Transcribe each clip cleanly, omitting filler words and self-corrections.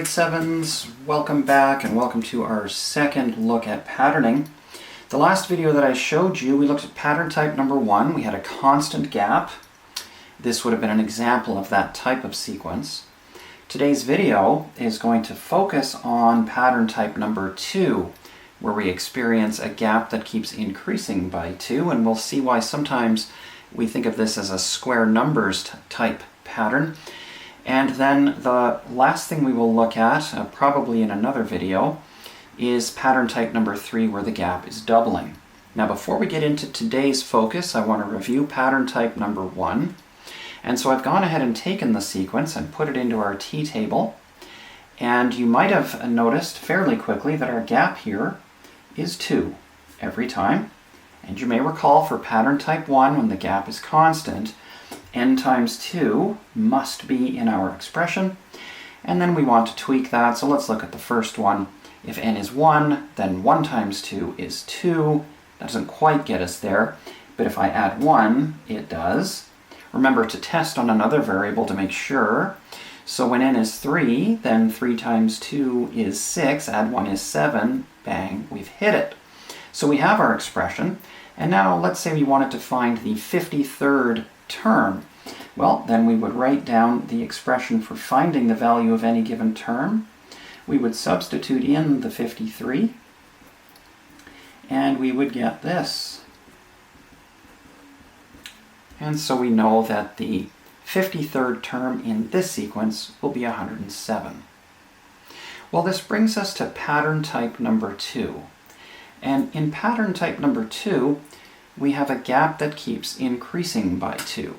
grade 7s, welcome back and welcome to our second look at patterning. The last video that I showed you, we looked at pattern type number 1. We had a constant gap. This would have been an example of that type of sequence. Today's video is going to focus on pattern type number 2, where we experience a gap that keeps increasing by 2, and we'll see why sometimes we think of this as a square numbers type pattern. And then the last thing we will look at, probably in another video, is pattern type number 3, where the gap is doubling. Now before we get into today's focus, I want to review pattern type number 1. And so I've gone ahead and taken the sequence and put it into our t-table. And you might have noticed fairly quickly that our gap here is 2 every time. And you may recall for pattern type 1, when the gap is constant, n times 2 must be in our expression, and then we want to tweak that, so let's look at the first one. If n is 1, then 1 times 2 is 2. That doesn't quite get us there, but if I add 1, it does. Remember to test on another variable to make sure. So when n is 3, then 3 times 2 is 6, add 1 is 7, bang, we've hit it. So we have our expression, and now let's say we wanted to find the 53rd term. Well, then we would write down the expression for finding the value of any given term. We would substitute in the 53, and we would get this. And so we know that the 53rd term in this sequence will be 107. Well, this brings us to pattern type number 2. And in pattern type number 2, we have a gap that keeps increasing by 2.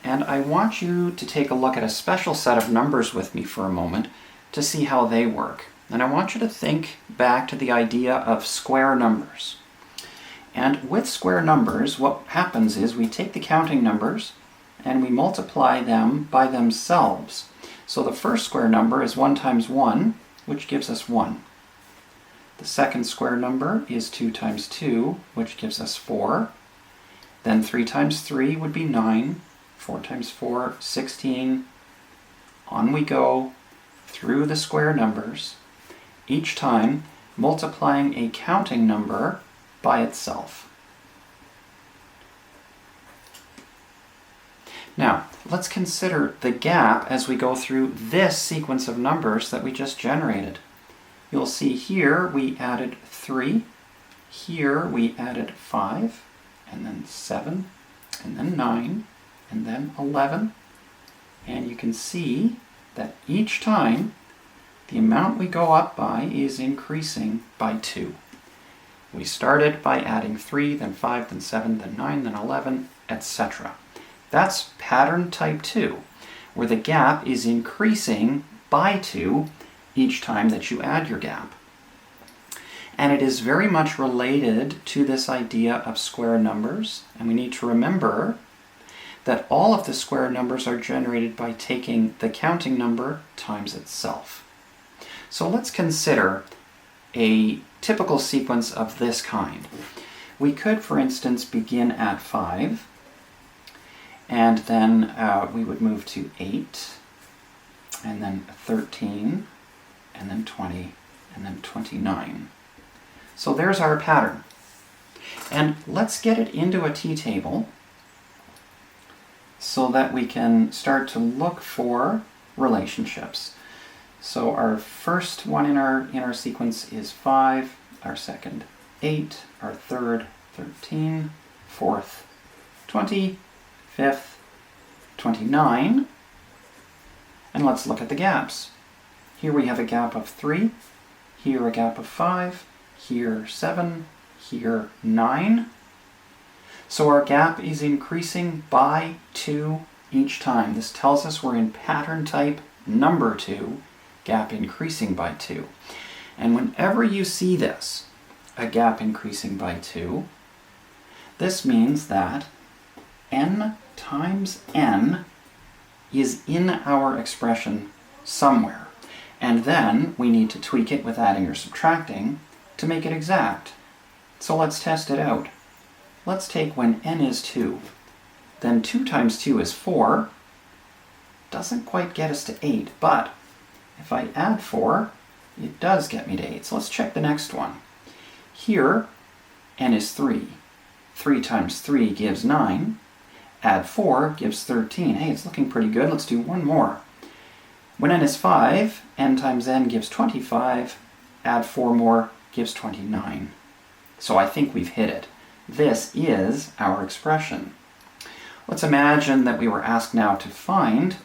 And I want you to take a look at a special set of numbers with me for a moment to see how they work. And I want you to think back to the idea of square numbers. And with square numbers, what happens is we take the counting numbers and we multiply them by themselves. So the first square number is 1 times 1, which gives us 1. The second square number is 2 times 2, which gives us 4. Then 3 times 3 would be 9. 4 times 4, 16. On we go through the square numbers, each time multiplying a counting number by itself. Now, let's consider the gap as we go through this sequence of numbers that we just generated. You'll see here we added 3, here we added 5, and then 7, and then 9, and then 11. And you can see that each time the amount we go up by is increasing by 2. We started by adding 3, then 5, then 7, then 9, then 11, etc. That's pattern type 2, where the gap is increasing by 2 each time that you add your gap. And it is very much related to this idea of square numbers, and we need to remember that all of the square numbers are generated by taking the counting number times itself. So let's consider a typical sequence of this kind. We could, for instance, begin at 5, and then we would move to 8, and then 13, and then 20, and then 29. So there's our pattern. And let's get it into a t-table so that we can start to look for relationships. So our first one in our sequence is 5, our second 8, our third 13, fourth 20, fifth 29. And let's look at the gaps. Here we have a gap of 3, here a gap of 5, here 7, here 9. So our gap is increasing by 2 each time. This tells us we're in pattern type number 2, gap increasing by 2. And whenever you see this, a gap increasing by 2, this means that n times n is in our expression somewhere. And then we need to tweak it with adding or subtracting to make it exact. So let's test it out. Let's take when n is 2. Then 2 times 2 is 4. Doesn't quite get us to 8, but If I add 4, it does get me to 8. So let's check the next one. Here, n is 3. 3 times 3 gives 9. Add 4 gives 13. Hey, it's looking pretty good. Let's do one more. When n is 5, n times n gives 25. Add 4 more gives 29. So I think we've hit it. This is our expression. Let's imagine that we were asked now to find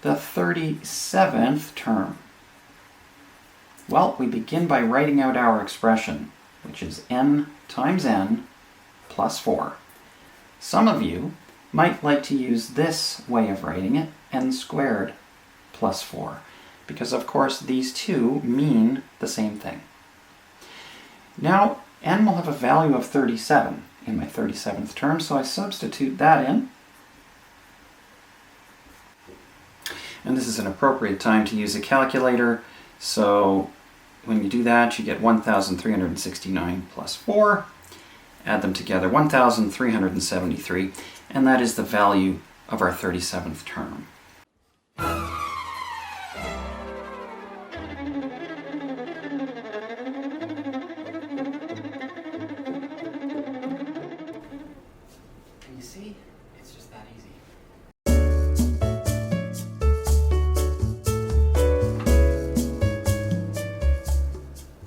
the 37th term. Well, we begin by writing out our expression, which is n times n plus 4. Some of you might like to use this way of writing it, n squared plus 4, because of course these two mean the same thing. Now, n will have a value of 37 in my 37th term, so I substitute that in. And this is an appropriate time to use a calculator, so when you do that, you get 1,369 plus 4. Add them together, 1,373, and that is the value of our 37th term.